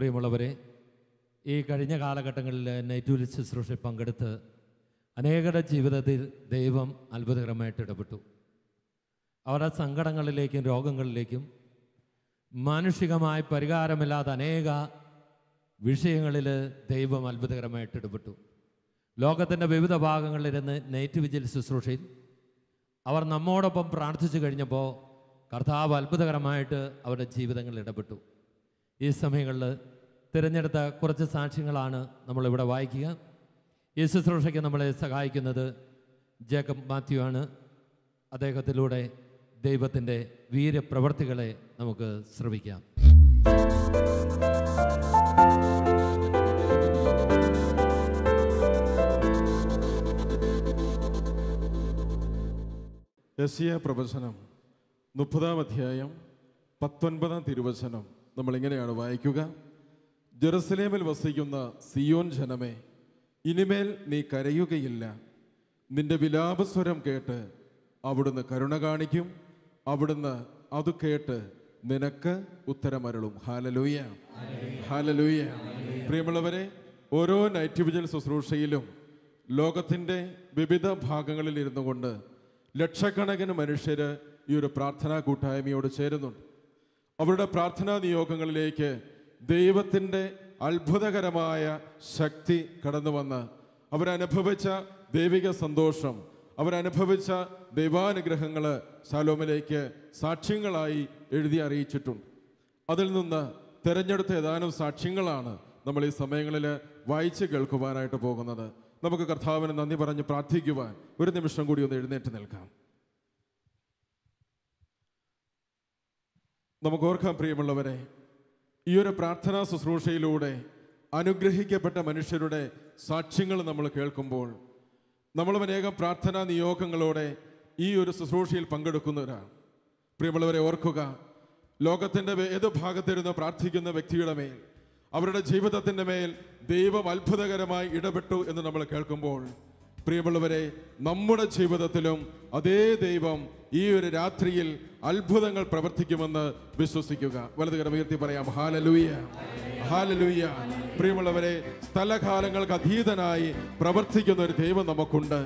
പ്രിയമുള്ളവരെ, ഈ കഴിഞ്ഞ കാലഘട്ടങ്ങളിൽ നൈറ്റ് വിസിറ്റ് ശുശ്രൂഷയിൽ പങ്കെടുത്ത് അനേകരുടെ ജീവിതത്തിൽ ദൈവം അത്ഭുതകരമായിട്ട് ഇടപെട്ടു. അവരുടെ സങ്കടങ്ങളിലേക്കും രോഗങ്ങളിലേക്കും മാനുഷികമായി പരിഹാരമില്ലാത്ത അനേക വിഷയങ്ങളിൽ ദൈവം അത്ഭുതകരമായിട്ട് ഇടപെട്ടു. ലോകത്തിൻ്റെ വിവിധ ഭാഗങ്ങളിലിരുന്ന് നൈറ്റ് വിജിൽ ശുശ്രൂഷയിൽ അവർ നമ്മോടൊപ്പം പ്രാർത്ഥിച്ചു കഴിഞ്ഞപ്പോൾ കർത്താവ് അത്ഭുതകരമായിട്ട് അവരുടെ ജീവിതങ്ങളിൽ ഇടപെട്ടു. ഈ സമയങ്ങളിൽ തിരഞ്ഞെടുത്ത കുറച്ച് സാക്ഷ്യങ്ങളാണ് നമ്മളിവിടെ വായിക്കുക. ഈ ശുശ്രൂഷയ്ക്ക് നമ്മളെ സഹായിക്കുന്നത് ജേക്കബ് മാത്യു ആണ്. അദ്ദേഹത്തിലൂടെ ദൈവത്തിൻ്റെ വീരപ്രവർത്തികളെ നമുക്ക് ശ്രവിക്കാം. യെശയ്യാ പ്രവചനം 30-ാം അധ്യായം 19-ാം തിരുവചനം നമ്മളിങ്ങനെയാണ് വായിക്കുക. ജെറുസലേമിൽ വസിക്കുന്ന സിയോൻ ജനമേ, ഇനിമേൽ നീ കരയുകയില്ല. നിന്റെ വിലാപസ്വരം കേട്ട് അവിടുന്ന് കരുണ കാണിക്കും. അവിടുന്ന് അത് കേട്ട് നിനക്ക് ഉത്തരമരുളും. Hallelujah, hallelujah. പ്രിയമുള്ളവരെ, ഓരോ നൈറ്റ് വിജിൽ ശുശ്രൂഷയിലും ലോകത്തിൻ്റെ വിവിധ ഭാഗങ്ങളിൽ ഇരുന്നു കൊണ്ട് ലക്ഷക്കണക്കിന് മനുഷ്യർ ഈ ഒരു പ്രാർത്ഥനാ കൂട്ടായ്മയോട് ചേരുന്നുണ്ട്. അവരുടെ പ്രാർത്ഥനാ നിയോഗങ്ങളിലേക്ക് ദൈവത്തിൻ്റെ അത്ഭുതകരമായ ശക്തി കടന്നു വന്ന് അവരനുഭവിച്ച ദൈവിക സന്തോഷം, അവരനുഭവിച്ച ദൈവാനുഗ്രഹങ്ങൾ ശലോമിലേക്ക് സാക്ഷ്യങ്ങളായി എഴുതി അറിയിച്ചിട്ടുണ്ട്. അതിൽ നിന്ന് തിരഞ്ഞെടുത്ത ഏതാനും സാക്ഷ്യങ്ങളാണ് നമ്മൾ ഈ സമയങ്ങളിൽ വായിച്ച് കേൾക്കുവാനായിട്ട് പോകുന്നത്. നമുക്ക് കർത്താവിന് നന്ദി പറഞ്ഞ് പ്രാർത്ഥിക്കുവാൻ ഒരു നിമിഷം കൂടി ഒന്ന് എഴുന്നേറ്റ് നിൽക്കാം. നമുക്ക് ഓർക്കാം പ്രിയമുള്ളവരെ, ഈ ഒരു പ്രാർത്ഥനാ ശുശ്രൂഷയിലൂടെ അനുഗ്രഹിക്കപ്പെട്ട മനുഷ്യരുടെ സാക്ഷ്യങ്ങൾ നമ്മൾ കേൾക്കുമ്പോൾ നമ്മൾ അനേകം പ്രാർത്ഥനാ നിയോഗങ്ങളോടെ ഈ ഒരു ശുശ്രൂഷയിൽ പങ്കെടുക്കുന്നവരാണ്. പ്രിയമുള്ളവരെ, ഓർക്കുക, ലോകത്തിൻ്റെ ഏത് ഭാഗത്തിരുന്ന് പ്രാർത്ഥിക്കുന്ന വ്യക്തിയുടെ മേൽ, അവരുടെ ജീവിതത്തിൻ്റെ മേൽ ദൈവം അത്ഭുതകരമായി ഇടപെട്ടു എന്ന് നമ്മൾ കേൾക്കുമ്പോൾ, പ്രിയമുള്ളവരെ, നമ്മുടെ ജീവിതത്തിലും അതേ ദൈവം ഈ ഒരു രാത്രിയിൽ അത്ഭുതങ്ങൾ പ്രവർത്തിക്കുമെന്ന് വിശ്വസിക്കുക. വലതുകരം ഉയർത്തി പറയാം, ഹല്ലേലൂയ, ഹല്ലേലൂയ. പ്രിയമുള്ളവരെ, സ്ഥലകാലങ്ങൾക്ക് അതീതനായി പ്രവർത്തിക്കുന്ന ഒരു ദൈവം നമുക്കുണ്ട്.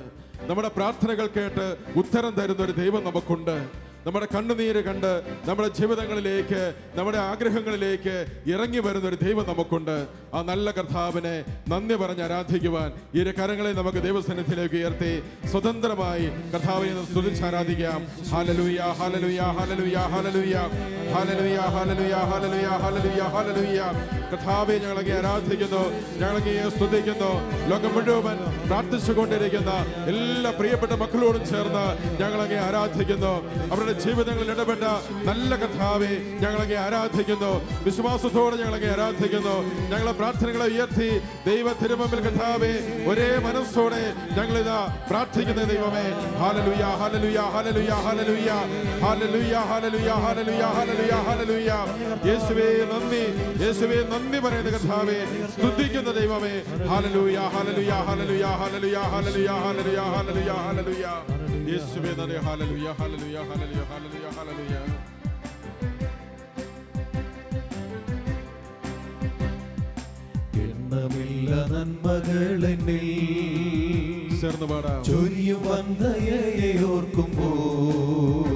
നമ്മുടെ പ്രാർത്ഥനകൾ കേട്ട് ഉത്തരം തരുന്ന ഒരു ദൈവം നമുക്കുണ്ട്. നമ്മുടെ കണ്ണുനീര് കണ്ട് നമ്മുടെ ജീവിതങ്ങളിലേക്ക്, നമ്മുടെ ആഗ്രഹങ്ങളിലേക്ക് ഇറങ്ങി വരുന്ന ഒരു ദൈവം നമുക്കുണ്ട്. ആ നല്ല കർത്താവിനെ നന്ദി പറഞ്ഞ് ആരാധിക്കുവാൻ ഇരു കരങ്ങളെ നമുക്ക് ദൈവസന്നിധിയിലേക്ക് ഉയർത്തി സ്വതന്ത്രമായി കർത്താവിനെ സ്തുതിച്ച് ആരാധിക്കാം. ഹല്ലേലൂയ, ഹല്ലേലൂയ, ഹല്ലേലൂയ, ഹല്ലേലൂയ, ഹല്ലേലൂയ, ഹല്ലേലൂയ, ഹല്ലേലൂയ, ഹല്ലേലൂയ, ഹല്ലേലൂയ. കർത്താവെ, ഞങ്ങളെ ആരാധിക്കുന്നു, ഞങ്ങളെ സ്തുതിക്കുന്നു. ലോകം മുഴുവൻ പ്രാർത്ഥിച്ചുകൊണ്ടിരിക്കുന്ന എല്ലാ പ്രിയപ്പെട്ട മക്കളോടും ചേർന്ന് ഞങ്ങളെ ആരാധിക്കുന്നു. അവരുടെ ജീവിതങ്ങളിൽ ഇടപെട്ട നല്ല കർത്താവെ, ഞങ്ങളെ ആരാധിക്കുന്നു. വിശ്വാസത്തോടെ ഞങ്ങളെ ആരാധിക്കുന്നു. ഞങ്ങളെ പ്രാർത്ഥനകളെ ഉയർത്തി ദൈവ തിരുമുമ്പിൽ കർത്താവെ ഒരേ മനസ്സോടെ ഞങ്ങളിതാ പ്രാർത്ഥിക്കുന്ന ദൈവമേ. ഹല്ലേലൂയ, ഹല്ലേലൂയ, ഹല്ലേലൂയ, ഹല്ലേലൂയ, ഹല്ലേലൂയ, ഹല്ലേലൂയ, ഹല്ലേലൂയ, ഹല്ലേലൂയ, ഹല്ലേലൂയ. യേശുവേ നന്ദി, യേശുവേ നന്ദി പറയുന്ന കർത്താവെ, സ്തുതിക്കുന്ന ദൈവമേ. ഹല്ലേലൂയ, ഹല്ലേലൂയ, ഹല്ലേലൂയ, ഹല്ലേലൂയ, ഹല്ലേലൂയ, ഹല്ലേലൂയ, ഹല്ലേലൂയ, ഹല്ലേലൂയ. യേശുവേ നന്ദി. ഹല്ലേലൂയ, ഹല്ലേലൂയ, ഹല്ലേലൂയ, ഹല്ലേലൂയ, ഹല്ലേലൂയ. എണ്ണമില്ല നന്മകളെന്നിൽ ചേർന്ന് പാടാം. ചൊരിയും വന്ദയയെ ഓർക്കുമ്പോൾ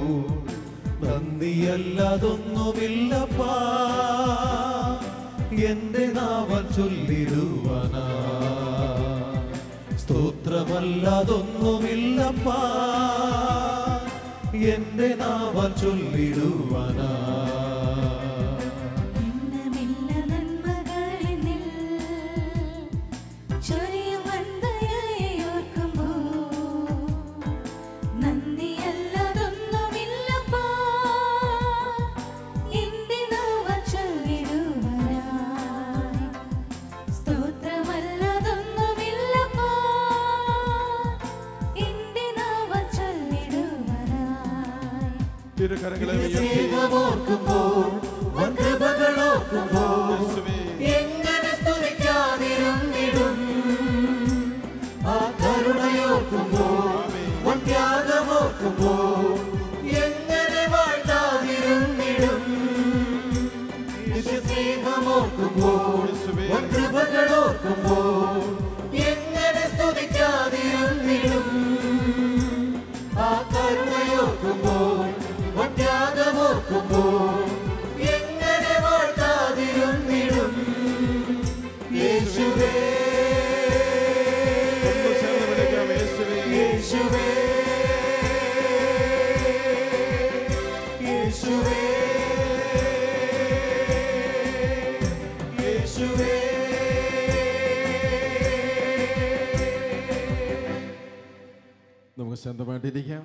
നന്ദിയല്ലാതൊന്നുമില്ലപ്പാ, എന്റെ നാവൽ ചൊല്ലിടുവാനാ. സ്തോത്രമല്ലാതൊന്നുമില്ലപ്പാ, എന്റെ നാവൽ ചൊല്ലിടുവാനാ. എങ്ങനെ സ്തുതിക്കാതിരുന്നിടും, ആ കരുണയോർക്കുമ്പോൾ, ത്യാഗമോർക്കുമ്പോൾ എങ്ങനെ വാഴ്ത്താതിരുന്നിടും. സ്നേഹമോർക്കുമ്പോൾ ഓർക്കുമ്പോൾ കൃപകൾ ഓർക്കുമ്പോൾ എങ്ങനെ സ്തുതിക്കാതിരുന്നിടും ആ കരുണയോർക്കുമ്പോൾ ത്യാഗമോർക്കുമ്പോൾ എങ്ങനെ വാഴ്ത്താതിരുന്നിടും യേശുവേ യേശുവേ യേശുവേ യേശുവേ നമുക്ക് ശാന്തമായിട്ടിരിക്കാം.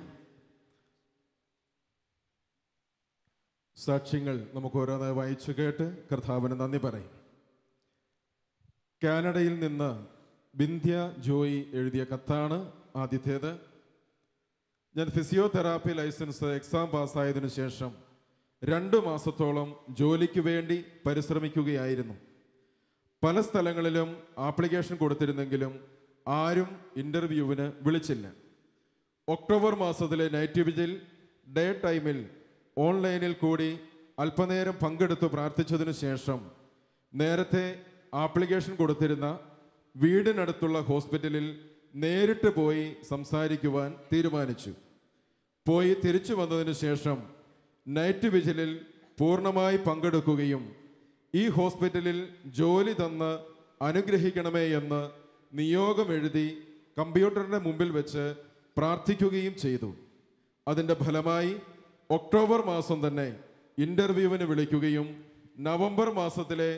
സാക്ഷ്യങ്ങൾ നമുക്ക് ഓരോന്നായി വായിച്ചു കേട്ട് കർത്താവിന് നന്ദി പറയും. കാനഡയിൽ നിന്ന് ബിന്ധ്യ ജോയി എഴുതിയ കത്താണ് ആദ്യത്തേത്. ഞാൻ ഫിസിയോതെറാപ്പി ലൈസൻസ് എക്സാം പാസ്സായതിനു ശേഷം 2 മാസത്തോളം ജോലിക്ക് വേണ്ടി പരിശ്രമിക്കുകയായിരുന്നു. പല സ്ഥലങ്ങളിലും ആപ്ലിക്കേഷൻ കൊടുത്തിരുന്നെങ്കിലും ആരും ഇൻ്റർവ്യൂവിന് വിളിച്ചില്ല. ഒക്ടോബർ മാസത്തിലെ നൈറ്റ് വിജിൽ ഡേ ടൈമിൽ ഓൺലൈനിൽ കൂടി അല്പനേരം പങ്കെടുത്ത് പ്രാർത്ഥിച്ചതിനു ശേഷം നേരത്തെ ആപ്ലിക്കേഷൻ കൊടുത്തിരുന്ന വീടിനടുത്തുള്ള ഹോസ്പിറ്റലിൽ നേരിട്ട് പോയി സംസാരിക്കുവാൻ തീരുമാനിച്ചു. പോയി തിരിച്ചു വന്നതിന് ശേഷം നൈറ്റ് വിജിലിൽ പൂർണ്ണമായി പങ്കെടുക്കുകയും ഈ ഹോസ്പിറ്റലിൽ ജോലി തന്ന് അനുഗ്രഹിക്കണമേ എന്ന് നിയോഗം എഴുതി കമ്പ്യൂട്ടറിൻ്റെ മുമ്പിൽ വെച്ച് പ്രാർത്ഥിക്കുകയും ചെയ്തു. അതിൻ്റെ ഫലമായി ഒക്ടോബർ മാസം തന്നെ ഇൻ്റർവ്യൂവിന് വിളിക്കുകയും നവംബർ മാസത്തിലെ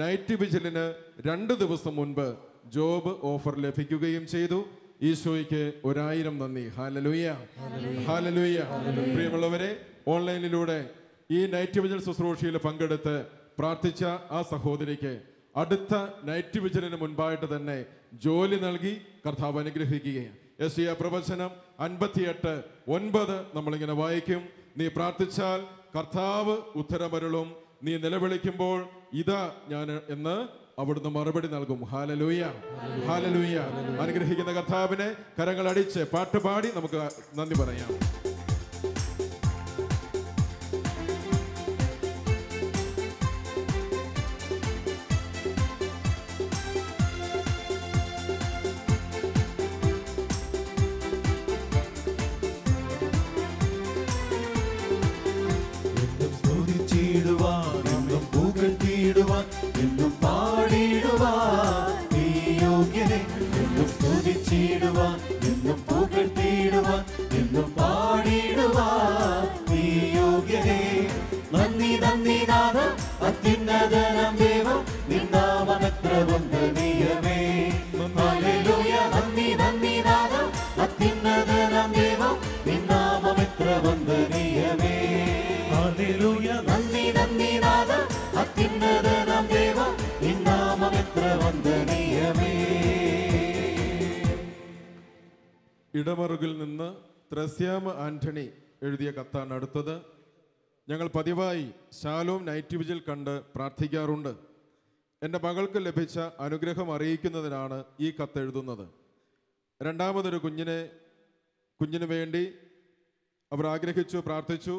നൈറ്റ് വിജിലിന് 2 ദിവസം മുൻപ് ജോബ് ഓഫർ ലഭിക്കുകയും ചെയ്തു. ഈശോയ്ക്ക് 1000 നന്ദി. ഹല്ലേലൂയ, ഹല്ലേലൂയ. പ്രിയമുള്ളവരെ, ഓൺലൈനിലൂടെ ഈ നൈറ്റ് വിജിൽ ശുശ്രൂഷയിൽ പങ്കെടുത്ത് പ്രാർത്ഥിച്ച ആ സഹോദരിക്ക് അടുത്ത നൈറ്റ് വിജിലിന് മുൻപായിട്ട് തന്നെ ജോലി നൽകി കർത്താവ് അനുഗ്രഹിക്കുകയാണ്. യെശയ്യാ പ്രവചനം 58:9 നമ്മളിങ്ങനെ വായിക്കും. നീ പ്രാർത്ഥിച്ചാൽ കർത്താവ് ഉത്തരമരുളും, നീ നിലവിളിക്കുമ്പോൾ ഇതാ ഞാൻ എന്ന് അവിടുന്ന് മറുപടി നൽകും. Hallelujah, hallelujah. അനുഗ്രഹിക്കുന്ന കർത്താവിനെ കരങ്ങൾ അടിച്ച് പാട്ടുപാടി നമുക്ക് നന്ദി പറയാം. എന്നും പാടിടുവാൻ നീ യോഗ്യനേ, എന്നും സ്തുതിച്ചിടുവാൻ എന്നും പുകഴ്ത്തിടുവാൻ എന്നും പാടിടുവാൻ നീ യോഗ്യനേ. നന്ദി നന്ദി നാഥ അത്യുന്നതനാം ദൈവം, നിൻ നാമമെത്ര വന്ദനീയമേ. ഹല്ലേലൂയ. നന്ദി നന്ദി നാഥ അത്യുന്നതനാം ദൈവം, നിൻ നാമമെത്ര വന്ദനീയമേ. ഹല്ലേലൂയ. നന്ദി നന്ദി നാഥ അത്യുന്നതനാം ദൈവം, നിൻ നാമമെത്ര വന്ദനീയമേ. ഇടമറുകിൽ നിന്ന് ത്രസ്യാമ ആന്റണി എഴുതിയ കത്താണ് അടുത്തത്. ഞങ്ങൾ പതിവായി ശാലോം നൈറ്റ് വിജിൽ കണ്ട് പ്രാർത്ഥിക്കാറുണ്ട്. എൻ്റെ മകൾക്ക് ലഭിച്ച അനുഗ്രഹം അറിയിക്കുന്നതിനാണ് ഈ കത്ത് എഴുതുന്നത്. രണ്ടാമതൊരു കുഞ്ഞിന് വേണ്ടി അവർ ആഗ്രഹിച്ചു, പ്രാർത്ഥിച്ചു.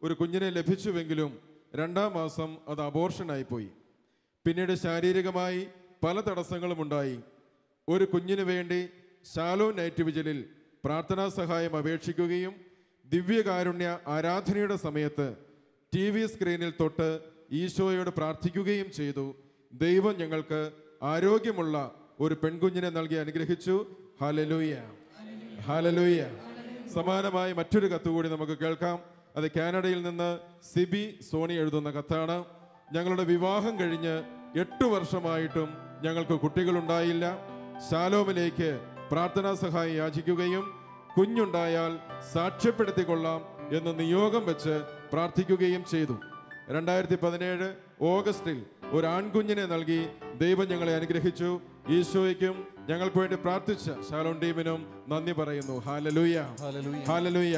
ഒരു കുഞ്ഞിനെ ലഭിച്ചുവെങ്കിലും 2-ാം മാസം അത് അബോർഷനായിപ്പോയി. പിന്നീട് ശാരീരികമായി പല തടസ്സങ്ങളും ഉണ്ടായി. ഒരു കുഞ്ഞിന് വേണ്ടി ശാലോം നൈറ്റ് വിജിലിൽ പ്രാർത്ഥനാ സഹായം അപേക്ഷിക്കുകയും ദിവ്യകാരുണ്യ ആരാധനയുടെ സമയത്ത് TV സ്ക്രീനിൽ തൊട്ട് ഈശോയോട് പ്രാർത്ഥിക്കുകയും ചെയ്തു. ദൈവം ഞങ്ങൾക്ക് ആരോഗ്യമുള്ള ഒരു പെൺകുഞ്ഞിനെ നൽകി അനുഗ്രഹിച്ചു. Hallelujah, hallelujah. സമാനമായ മറ്റൊരു കത്ത് കൂടി നമുക്ക് കേൾക്കാം. അത് കാനഡയിൽ നിന്ന് സിബി സോണി എഴുതുന്ന കത്താണ്. ഞങ്ങളുടെ വിവാഹം കഴിഞ്ഞ് 8 വർഷമായിട്ടും ഞങ്ങൾക്ക് കുട്ടികളുണ്ടായില്ല. ശാലോമിലേക്ക് പ്രാർത്ഥനാ സഹായം യാചിക്കുകയും കുഞ്ഞുണ്ടായാൽ സാക്ഷ്യപ്പെടുത്തിക്കൊള്ളാം എന്ന് നിയോഗം വെച്ച് പ്രാർത്ഥിക്കുകയും ചെയ്തു. 2017 ഓഗസ്റ്റിൽ ഒരു ആൺകുഞ്ഞിനെ നൽകി ദൈവം ഞങ്ങളെ അനുഗ്രഹിച്ചു. ഈശോയ്ക്കും ഞങ്ങൾക്ക് വേണ്ടി പ്രാർത്ഥിച്ച ശാലോം ടീമിനും നന്ദി പറയുന്നു. ഹല്ലേലൂയ, ഹല്ലേലൂയ.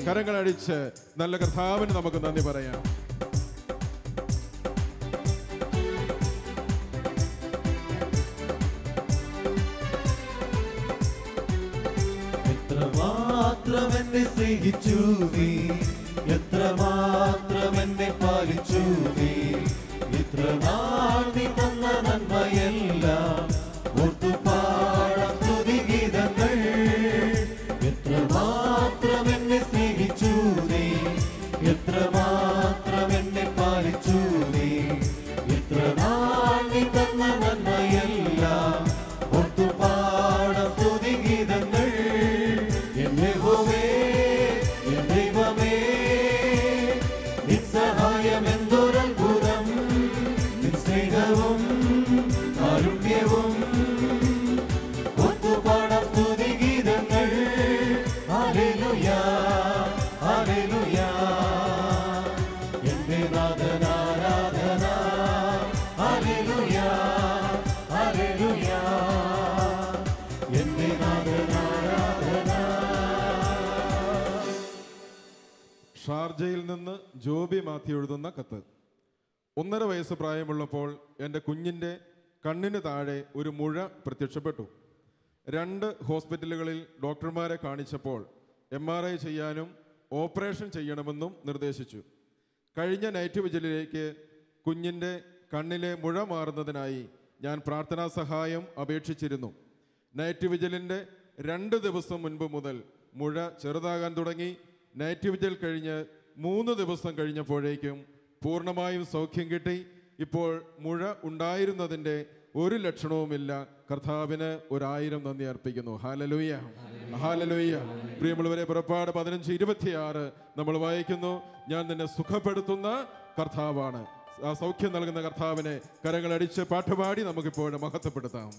കരങ്ങളടിച്ച് നല്ല കർത്താവിന് നമുക്ക് നന്ദി പറയാം. എത്രമാത്രം എന്നെ സ്നേഹിച്ചു നീ, എത്രമാത്രം എന്നെ പാലിച്ചു നീ, ഇത്ര നാൾ നീ തന്ന സ്നേഹവും കാരുണ്യവും ഒത്തുപാടാം സ്തുതിഗീതങ്ങൾ. Hallelujah hallelujah. എന്റെ നാഥൻ ആരാധന. Hallelujah hallelujah. എന്റെ നാഥൻ ആരാധന. ഷാർജയിൽ നിന്ന് ജോബി മാത്യു എഴുതുന്ന കത്ത്. 1.5 വയസ്സ് പ്രായമുള്ളപ്പോൾ എൻ്റെ കുഞ്ഞിൻ്റെ കണ്ണിന് താഴെ ഒരു മുഴ പ്രത്യക്ഷപ്പെട്ടു. 2 ഹോസ്പിറ്റലുകളിൽ ഡോക്ടർമാരെ കാണിച്ചപ്പോൾ MRI ചെയ്യാനും ഓപ്പറേഷൻ ചെയ്യണമെന്നും നിർദ്ദേശിച്ചു. കഴിഞ്ഞ നൈറ്റ് വിജിലിലേക്ക് കുഞ്ഞിൻ്റെ കണ്ണിലെ മുഴ മാറുന്നതിനായി ഞാൻ പ്രാർത്ഥനാ സഹായം അപേക്ഷിച്ചിരുന്നു. നൈറ്റ് വിജിലിൻ്റെ 2 ദിവസം മുൻപ് മുതൽ മുഴ ചെറുതാകാൻ തുടങ്ങി. നൈറ്റ് വിജിൽ കഴിഞ്ഞ് 3 ദിവസം കഴിഞ്ഞപ്പോഴേക്കും പൂർണ്ണമായും സൗഖ്യം കിട്ടി. ഇപ്പോൾ മുഴ ഉണ്ടായിരുന്നതിൻ്റെ ഒരു ലക്ഷണവുമില്ല. കർത്താവിന് 1000 നന്ദി അർപ്പിക്കുന്നു. ഹല്ലേലൂയ ഹല്ലേലൂയ. പ്രിയമുള്ളവരെ, പുറപ്പാട് 15:26 നമ്മൾ വായിക്കുന്നു, ഞാൻ നിന്നെ സുഖപ്പെടുത്തുന്ന കർത്താവാണ്. ആ സൗഖ്യം നൽകുന്ന കർത്താവിനെ കരങ്ങളടിച്ച് പാട്ടുപാടി നമുക്കിപ്പോൾ മഹത്വപ്പെടുത്താം.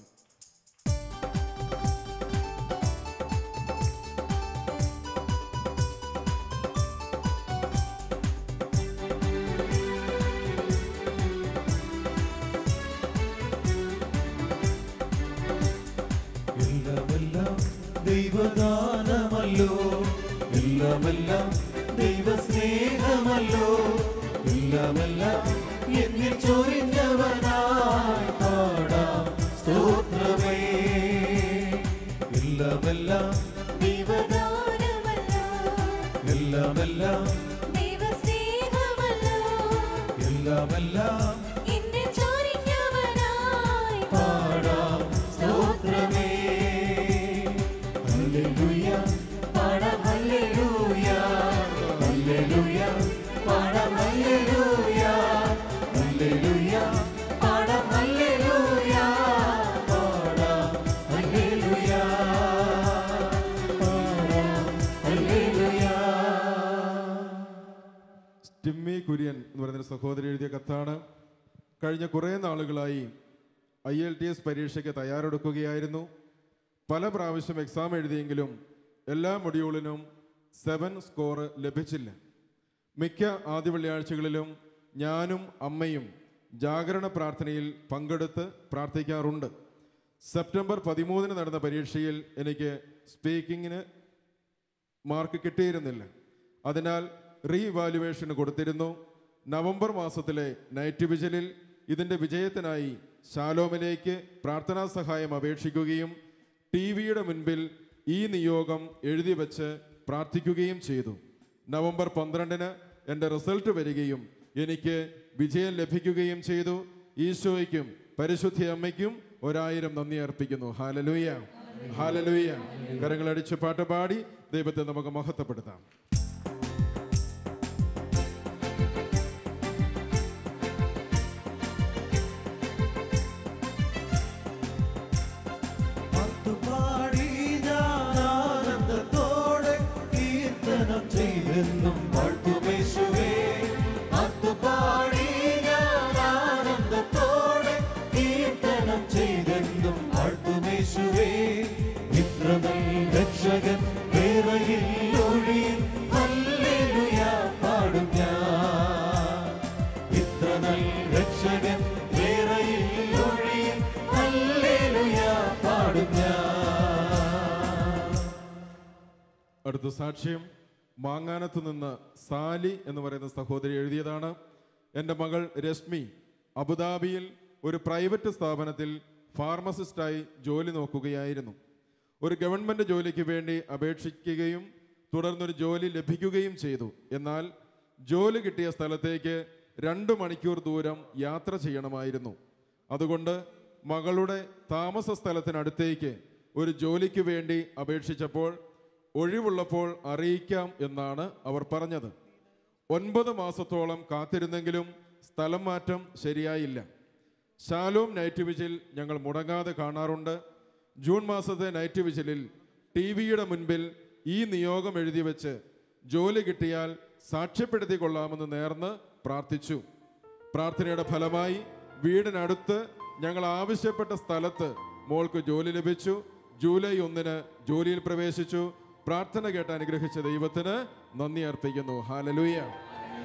ദൈവദാനമല്ലോ, എല്ലാമെല്ലാം ദൈവസ്നേഹമല്ലോ, എല്ലാമെല്ലാം എന്നിൽ ചൊരിഞ്ഞവനായി പാടാം സ്തോത്രമേ. എല്ലാമെല്ലാം ദൈവദാനമല്ലോ, എല്ലാമെല്ലാം ദൈവസ്നേഹമല്ലോ, എല്ലാമെല്ലാം എന്നിൽ ചൊരിഞ്ഞവനായി പാടാം സ്തോത്രമേ. ഹല്ലേലൂയ പാടാം ഹല്ലേലൂയ, ഹല്ലേലൂയ പാടാം ഹല്ലേലൂയ, ഹല്ലേലൂയ പാടാം ഹല്ലേലൂയ, പാടാം ഹല്ലേലൂയ, പാടാം ഹല്ലേലൂയ. ടിമ്മി കുര്യൻ എന്ന് പറയുന്നൊരു സഹോദരി എഴുതിയ കത്താണ്. കഴിഞ്ഞ കുറേ നാളുകളായി IELTS പരീക്ഷയ്ക്ക് തയ്യാറെടുക്കുകയായിരുന്നു. പല പ്രാവശ്യം എക്സാം എഴുതിയെങ്കിലും എല്ലാ മൊഡ്യൂളിനും 7 സ്കോർ ലഭിച്ചില്ല. മിക്ക ആദ്യ വെള്ളിയാഴ്ചകളിലും ഞാനും അമ്മയും ജാഗരണ പ്രാർത്ഥനയിൽ പങ്കെടുത്ത് പ്രാർത്ഥിക്കാറുണ്ട്. സെപ്റ്റംബർ 13 നടന്ന പരീക്ഷയിൽ എനിക്ക് സ്പീക്കിങ്ങിന് മാർക്ക് കിട്ടിയിരുന്നില്ല. അതിനാൽ റീവാലുവേഷന് കൊടുത്തിരുന്നു. നവംബർ മാസത്തിലെ നൈറ്റ് വിജിലിൽ ഇതിൻ്റെ വിജയത്തിനായി ശാലോമിലേക്ക് പ്രാർത്ഥനാ സഹായം അപേക്ഷിക്കുകയും TV-യുടെ മുൻപിൽ ഈ നിയോഗം എഴുതി വച്ച് പ്രാർത്ഥിക്കുകയും ചെയ്തു. നവംബർ 12 എൻ്റെ റിസൾട്ട് വരികയും എനിക്ക് വിജയം ലഭിക്കുകയും ചെയ്തു. ഈശോയ്ക്കും പരിശുദ്ധ അമ്മയ്ക്കും 1000 നന്ദി അർപ്പിക്കുന്നു. ഹല്ലേലൂയ ഹല്ലേലൂയ. കരങ്ങളടിച്ച് പാട്ട് പാടി ദൈവത്തെ നമുക്ക് മഹത്വപ്പെടുത്താം. എന്നും വാഴ്ത്തുമേശുവേ, അത്തുപാടി ഞാൻ ആനന്ദത്തോടെ കീർത്തനം ചെയ്തെന്നും വാഴ്ത്തുമേശുവേ. ഇത്രനൽ രക്ഷകൻ വേറെയിൽ ഒഴിയിൽ ഹല്ലേലൂയ പാടും ഞാൻ. ഇത്രനൽ രക്ഷകൻ വേറെയിൽ ഒഴിയിൽ ഹല്ലേലൂയ പാടും ഞാൻ. അടുത്ത സാക്ഷ്യം മാങ്ങാനത്ത് നിന്ന് സാലി എന്ന് പറയുന്ന സഹോദരി എഴുതിയതാണ്. എൻ്റെ മകൾ രശ്മി അബുദാബിയിൽ ഒരു പ്രൈവറ്റ് സ്ഥാപനത്തിൽ ഫാർമസിസ്റ്റായി ജോലി നോക്കുകയായിരുന്നു. ഒരു ഗവൺമെൻറ് ജോലിക്ക് വേണ്ടി അപേക്ഷിക്കുകയും തുടർന്നൊരു ജോലി ലഭിക്കുകയും ചെയ്തു. എന്നാൽ ജോലി കിട്ടിയ സ്ഥലത്തേക്ക് 2 മണിക്കൂർ ദൂരം യാത്ര ചെയ്യണമായിരുന്നു. അതുകൊണ്ട് മകളുടെ താമസ സ്ഥലത്തിനടുത്തേക്ക് ഒരു ജോലിക്ക് വേണ്ടി അപേക്ഷിച്ചപ്പോൾ ഒഴിവുള്ളപ്പോൾ അറിയിക്കാം എന്നാണ് അവർ പറഞ്ഞത്. 9 മാസത്തോളം കാത്തിരുന്നെങ്കിലും സ്ഥലം മാറ്റം ശരിയായില്ല. ശാലോം നൈറ്റ് വിജിൽ ഞങ്ങൾ മുടങ്ങാതെ കാണാറുണ്ട്. ജൂൺ മാസത്തെ നൈറ്റ് വിജിലിൽ TV-യുടെ മുൻപിൽ ഈ നിയോഗം എഴുതി വെച്ച് ജോലി കിട്ടിയാൽ സാക്ഷ്യപ്പെടുത്തി കൊള്ളാമെന്ന് നേർന്ന് പ്രാർത്ഥിച്ചു. പ്രാർത്ഥനയുടെ ഫലമായി വീടിനടുത്ത് ഞങ്ങൾ ആവശ്യപ്പെട്ട സ്ഥലത്ത് മോൾക്ക് ജോലി ലഭിച്ചു. ജൂലൈ 1 ജോലിയിൽ പ്രവേശിച്ചു. പ്രാർത്ഥന കേട്ട് അനുഗ്രഹിച്ച ദൈവത്തിന് നന്ദി അർപ്പിക്കുന്നു. ഹല്ലേലൂയ,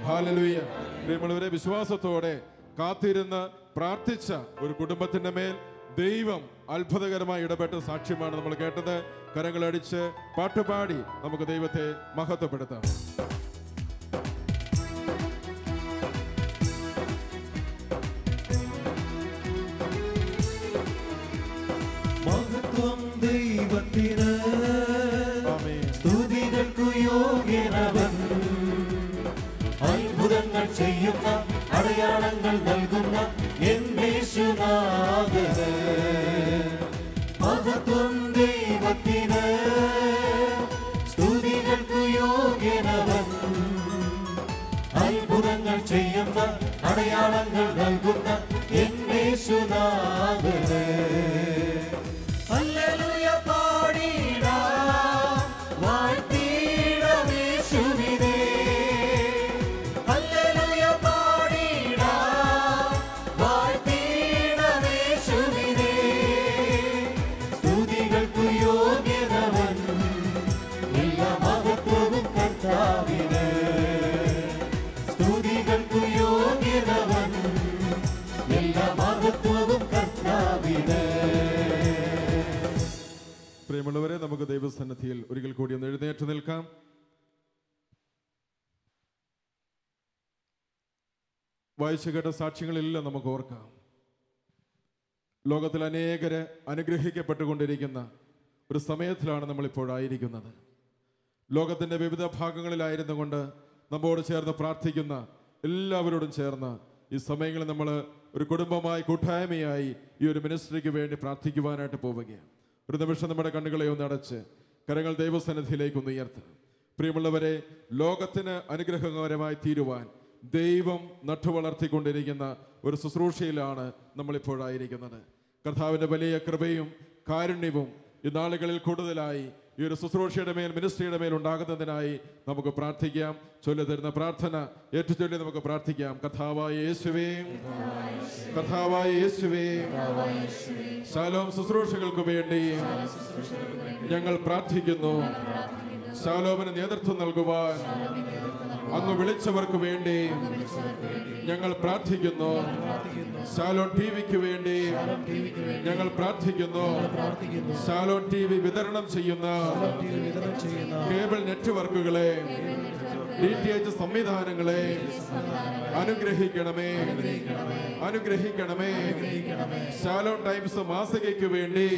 ഹല്ലേലൂയ. പ്രിയമുള്ളവരെ, വിശ്വാസത്തോടെ കാത്തിരുന്ന് പ്രാർത്ഥിച്ച ഒരു കുടുംബത്തിന്റെ മേൽ ദൈവം അത്ഭുതകരമായി ഇടപെട്ട സാക്ഷ്യമാണ് നമ്മൾ കേട്ടത്. കരങ്ങളടിച്ച് പാട്ടുപാടി നമുക്ക് ദൈവത്തെ മഹത്വപ്പെടുത്താം. മഹത്വം ദൈവത്തിന്, സ്തുതികൾക്കു യോഗ്യനവൻ. അത്ഭുതങ്ങൾ ചെയ്യുന്ന, അടയാളങ്ങൾ നൽകുന്ന യേശുനാഥന്. മഹത്വം ദൈവത്തിന്, സ്തുതികൾക്കു യോഗ്യനവൻ. അത്ഭുതങ്ങൾ ചെയ്യുന്ന, അടയാളങ്ങൾ നൽകുന്ന യേശുനാഥന്. ഹല്ലേലൂയ പാടിടാം, വാഴ്ത്തിടാം യേശുവിനെ. ഹല്ലേലൂയ പാടിടാം, വാഴ്ത്തിടാം യേശുവിനെ. സ്തുതികൾക്കു യോഗ്യനവൻ, എല്ലാ മഹത്വവും കർത്താവിന്. സ്തുതികൾക്കു യോഗ്യനവൻ, എല്ലാ മഹത്വവും കർത്താവിന്. പ്രിയമുള്ളവരെ, നമുക്ക് ദൈവസന്നിധിയിൽ ഒരിക്കൽ കൂടി ഒന്ന് എഴുന്നേറ്റ് നിൽക്കാം. വായിച്ചു കേട്ട സാക്ഷ്യങ്ങളെല്ലാം നമുക്ക് ഓർക്കാം. ലോകത്തിൽ അനേകര് അനുഗ്രഹിക്കപ്പെട്ടുകൊണ്ടിരിക്കുന്ന ഒരു സമയത്തിലാണ് നമ്മളിപ്പോഴായിരിക്കുന്നത്. ലോകത്തിൻ്റെ വിവിധ ഭാഗങ്ങളിലായിരുന്നു കൊണ്ട് നമ്മോട് ചേർന്ന് പ്രാർത്ഥിക്കുന്ന എല്ലാവരോടും ചേർന്ന് ഈ സമയങ്ങളിൽ നമ്മൾ ഒരു കുടുംബമായി, കൂട്ടായ്മയായി ഈ ഒരു മിനിസ്ട്രിക്ക് വേണ്ടി പ്രാർത്ഥിക്കുവാനായിട്ട് പോവുകയാണ്. ഒരു നിമിഷം നമ്മുടെ കണ്ണുകളെ ഒന്ന് അടച്ച് കരങ്ങൾ ദൈവസന്നിധിയിലേക്ക് ഒന്ന് ഉയർത്തുക. പ്രിയമുള്ളവരെ, ലോകത്തിന് അനുഗ്രഹകരമായി തീരുവാൻ ദൈവം നട്ടുവളർത്തിക്കൊണ്ടിരിക്കുന്ന ഒരു ശുശ്രൂഷയിലാണ് നമ്മളിപ്പോഴായിരിക്കുന്നത്. കർത്താവിൻ്റെ വലിയ കൃപയും കാരുണ്യവും ഈ നാളുകളിൽ കൂടുതലായി ഈ ഒരു ശുശ്രൂഷയുടെ മേൽ, മിനിസ്ട്രിയുടെ മേൽ ഉണ്ടാകുന്നതിനായി നമുക്ക് പ്രാർത്ഥിക്കാം. ചൊല്ലി തരുന്ന പ്രാർത്ഥന ഏറ്റുചൊല്ലി നമുക്ക് പ്രാർത്ഥിക്കാം. കർത്താവായ യേശുവേ, കർത്താവായ യേശുവേ, ശാലോം ശുശ്രൂഷകൾക്ക് വേണ്ടി ഞങ്ങൾ പ്രാർത്ഥിക്കുന്നു. ശാലോമിന് നേതൃത്വം നൽകുവാൻ അങ്ങ് വിളിച്ചവർക്ക് വേണ്ടി ഞങ്ങൾ പ്രാർത്ഥിക്കുന്നു. ശാലോം ടിവിക്ക് വേണ്ടി ഞങ്ങൾ പ്രാർത്ഥിക്കുന്നു. ശാലോം ടിവി വിതരണം ചെയ്യുന്ന കേബിൾ നെറ്റ്വർക്കുകളെ, DTH സംവിധാനങ്ങളെ അനുഗ്രഹിക്കണമേ, അനുഗ്രഹിക്കണമേ. ശാലോം ടൈംസ് മാസികയ്ക്ക് വേണ്ടി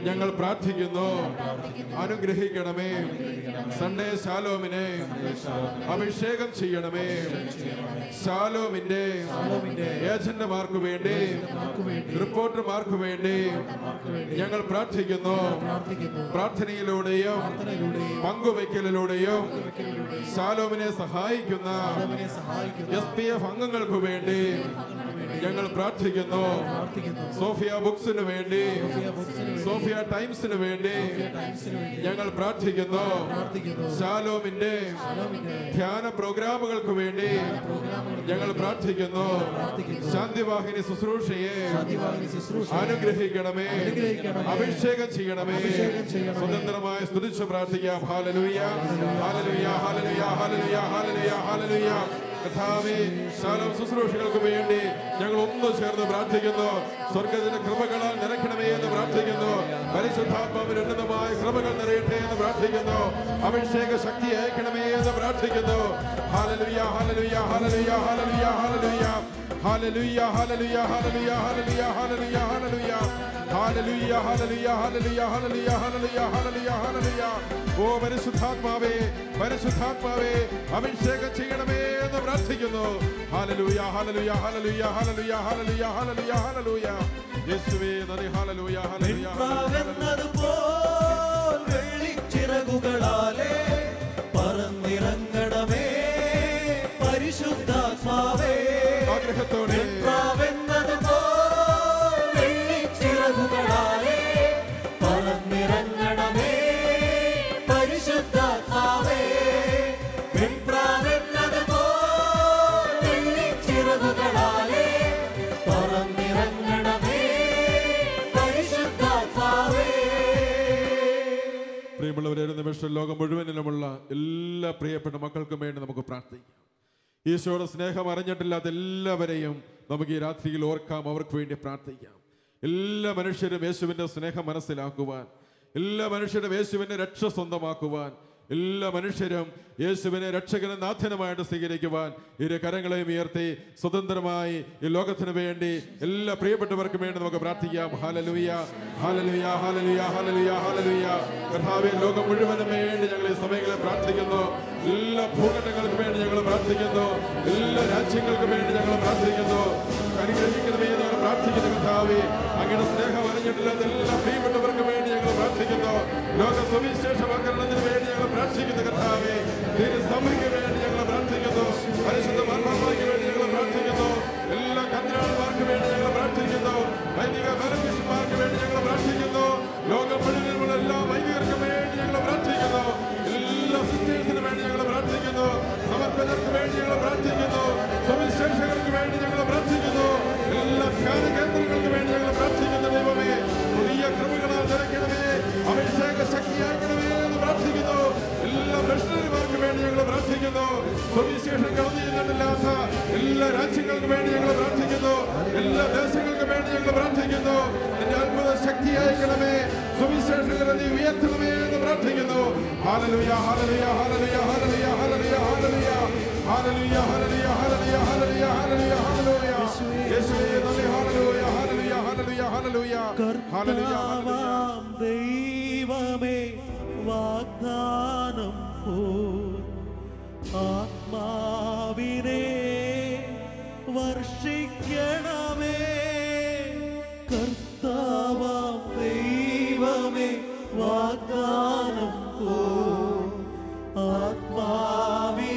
ഞങ്ങൾ പ്രാർത്ഥിക്കുന്നു. അനുഗ്രഹിക്കണമേ. സൺഡേ ശാലോമിനെ അഭിഷേകം ചെയ്യണമേ. ശാലോമിന്റെ ഏജന്റുമാർക്ക് വേണ്ടി, റിപ്പോർട്ടർമാർക്ക് വേണ്ടി ഞങ്ങൾ പ്രാർത്ഥിക്കുന്നു. പ്രാർത്ഥനയിലൂടെയും പങ്കുവയ്ക്കലിലൂടെയും ശാലോമിനെ സഹായിക്കുന്ന SPF അംഗങ്ങൾക്ക് വേണ്ടി ഞങ്ങൾ പ്രാർത്ഥിക്കുന്നു. സോഫിയ ബുക്സിന് വേണ്ടി, സോഫിയ ടൈംസിന് വേണ്ടി ഞങ്ങൾ പ്രാർത്ഥിക്കുന്നു. ശാലോമിന്റെ ധ്യാന പ്രോഗ്രാമുകൾക്ക് വേണ്ടി ഞങ്ങൾ പ്രാർത്ഥിക്കുന്നു. ശാന്തിവാഹിനി ശുശ്രൂഷയെ അനുഗ്രഹിക്കണമേ, അഭിഷേകം ചെയ്യണമേ. സ്വതന്ത്രമായി സ്തുതിച്ച് പ്രാർത്ഥിക്കാം. ഹല്ലേലൂയ, ഹല്ലേലൂയ, ഹല്ലേലൂയ, ഹല്ലേലൂയ, ഹല്ലേലൂയ, ഹല്ലേലൂയ. കർത്താവേ, ശാലോം ശുശ്രൂഷകൾക്ക് വേണ്ടി ഞങ്ങൾ ഒന്ന് ചേർന്ന് പ്രാർത്ഥിക്കുന്നു. സ്വർഗ്ഗത്തിന്റെ കൃപകളാൽ നിറയ്ക്കണമേ എന്ന് പ്രാർത്ഥിക്കുന്നു. പരിശുദ്ധാത്മാവിന്റെ ഉന്നതമായ കൃപകൾ നിറയട്ടെ എന്ന് പ്രാർത്ഥിക്കുന്നു. അഭിഷേക ശക്തി അയക്കണമേ എന്ന് പ്രാർത്ഥിക്കുന്നു. ഹല്ലേലൂയ, ഹല്ലേലൂയ, ഹല്ലേലൂയ, ഹല്ലേലൂയ, ഹല്ലേലൂയ, ഹല്ലേലൂയ, ഹല്ലേലൂയ, ഹല്ലേലൂയ, ഹല്ലേലൂയ, ഹല്ലേലൂയ, ഹല്ലേലൂയ, ഹല്ലേലൂയ, ഹല്ലേലൂയ, ഹല്ലേലൂയ, ഹല്ലേലൂയ, ഹല്ലേലൂയ, ഹല്ലേലൂയ, ഹല്ലേലൂയ. ഓ പരിശുദ്ധാത്മാവേ, പരിശുദ്ധാത്മാവേ, അഭിഷേകം ചെയ്യണമേ എന്ന് പ്രാർത്ഥിക്കുന്നു. ഹല്ലേലൂയ, ഹല്ലേലൂയ, ഹല്ലേലൂയ, ഹല്ലേലൂയ, ഹല്ലേലൂയ, ഹല്ലേലൂയ, ഹല്ലേലൂയ. യേശുവേ നന്ദി. ഹല്ലേലൂയ, ഹല്ലേലൂയ, വെളിച്ചെന്നതുപോൽ വെള്ളിച്ചിറകുകളാലേ പറന്നിറങ്ങണമേ പരിശുദ്ധാത്മാവേ. ആഗ്രഹത്തോടെ വെള്ളിച്ചിറകുകളാലേ പറന്നിറങ്ങണമേ പരിശുദ്ധാത്മാവേ. വെളിച്ചിറകുകളാലേ പ്രിയമുള്ളവരെ, ഒരു നിമിഷം ലോകം മുഴുവനിലുമുള്ള എല്ലാ പ്രിയപ്പെട്ട മക്കൾക്കും വേണ്ടി നമുക്ക് പ്രാർത്ഥിക്കാം. ഈശോയുടെ സ്നേഹം അറിഞ്ഞിട്ടില്ലാത്ത എല്ലാവരെയും നമുക്ക് ഈ രാത്രിയിൽ ഓർക്കാം, അവർക്ക് വേണ്ടി പ്രാർത്ഥിക്കാം. എല്ലാ മനുഷ്യരും യേശുവിൻ്റെ സ്നേഹം മനസ്സിലാക്കുവാൻ, എല്ലാ മനുഷ്യരും യേശുവിൻ്റെ രക്ഷ സ്വന്തമാക്കുവാൻ, എല്ലാ മനുഷ്യരും യേശുവിനെ രക്ഷകനും നാഥനുമായിട്ട് സ്വീകരിക്കുവാൻ ഇരു കരങ്ങളെയും ഉയർത്തി സ്വതന്ത്രമായി ഈ ലോകത്തിന് വേണ്ടി എല്ലാ പ്രിയപ്പെട്ടവർക്കും വേണ്ടി നമുക്ക് പ്രാർത്ഥിക്കാം. ഹല്ലേലൂയ, ഹല്ലേലൂയ, ഹല്ലേലൂയ, ഹല്ലേലൂയ, ഹല്ലേലൂയ. കർത്താവേ, ലോകം മുഴുവനും വേണ്ടി ഞങ്ങൾ ഈ സമയങ്ങളിൽ പ്രാർത്ഥിക്കുന്നു. എല്ലാ ഭൂഖണ്ഡങ്ങൾക്കും വേണ്ടി ഞങ്ങൾ പ്രാർത്ഥിക്കുന്നു. എല്ലാ രാജ്യങ്ങൾക്കും വേണ്ടി ഞങ്ങൾ പ്രാർത്ഥിക്കുന്നു. അനുഗ്രഹിക്കണമേ ഞങ്ങൾ പ്രാർത്ഥിക്കുന്നു. കർത്താവേ, അങ്ങയുടെ സ്നേഹം അറിഞ്ഞിട്ടില്ലാത്ത എല്ലാ പ്രിയപ്പെട്ടവർക്കും വേണ്ടി ഞങ്ങൾ പ്രാർത്ഥിക്കുന്നു. ലോക സുവിശേഷവൽക്കരണത്തിന് വേണ്ടി ഞങ്ങൾ പ്രാർത്ഥിക്കുന്നു. കർത്താവേ, സഭയ്ക്ക് വേണ്ടി ഞങ്ങൾ പ്രാർത്ഥിക്കുന്നു. പരിശുദ്ധ മാർപ്പാപ്പായ്ക്ക് വേണ്ടി ഞങ്ങൾ പ്രാർത്ഥിക്കുന്നു. എല്ലാ കർദിനാൾമാർക്ക് വേണ്ടി ഞങ്ങൾ പ്രാർത്ഥിക്കുന്നു. വൈദിക മേലധ്യക്ഷന്മാർക്ക് വേണ്ടി ഞങ്ങൾ പ്രാർത്ഥിക്കുന്നു. ലോകം മുഴുവനുള്ള എല്ലാ വൈദികർക്കും വേണ്ടി ഞങ്ങൾ പ്രാർത്ഥിക്കുന്നു. എല്ലാ സിസ്റ്റേഴ്സിന് വേണ്ടി ഞങ്ങൾ പ്രാർത്ഥിക്കുന്നു. സമർപ്പകർക്ക് വേണ്ടി ഞങ്ങൾ പ്രാർത്ഥിക്കുന്നു. സുവിശേഷകർക്ക് വേണ്ടി ഞങ്ങൾ പ്രാർത്ഥിക്കുന്നു. എല്ലാ ധ്യാന കേന്ദ്രങ്ങൾക്ക് വേണ്ടി ഞങ്ങൾ പ്രാർത്ഥിക്കുന്നു. ദൈവമേ, പുതിയ കൃപകളാൽ നിറയ്ക്കണമേ, അഭിഷേക ശക്തിയാക്കണമേ എന്ന് പ്രാർത്ഥിക്കുന്നു. എല്ലാ മിഷണറിമാർക്ക് വേണ്ടി ഞങ്ങൾ പ്രാർത്ഥിക്കുന്നു. സുവിശേഷം കടന്നു ചെന്നിട്ടില്ലാത്ത എല്ലാ രാജ്യങ്ങൾക്കും വേണ്ടി ഞങ്ങൾ പ്രാർത്ഥിക്കുന്നു. എല്ലാ ദേശങ്ങൾക്കും വേണ്ടി ഞങ്ങൾ പ്രാർത്ഥിക്കുന്നു. നിന്റെ അത്ഭുത ശക്തി അയക്കണമേ, സുവിശേഷങ്ങളെ നീ ഉയർത്തണമേ എന്ന് പ്രാർത്ഥിക്കുന്നു. ഹല്ലേലൂയ, ഹല്ലേലൂയ, ഹല്ലേലൂയ, ഹല്ലേലൂയ, ഹല്ലേലൂയ, ഹല്ലേലൂയ, ഹല്ലേലൂയ, ഹല്ലേലൂയ, ഹല്ലേലൂയ, ഹല്ലേലൂയ, ഹല്ലേലൂയ, ഹല്ലേലൂയ. യേശുവേ നന്ദി. ഹല്ലേലൂയ, ഹല്ലേലൂയ, ഹല്ലേലൂയ, ഹല്ലേലൂയ, ഹല്ലേലൂയ, ഹല്ലേലൂയ. ദൈവമേ, വാഗ്ദാനം പോ ആത്മാവിനെ വർഷിക്കണമേ. കർത്താവാം ദൈവമേ, വാഗ്ദാനം പോ ആത്മാവിനെ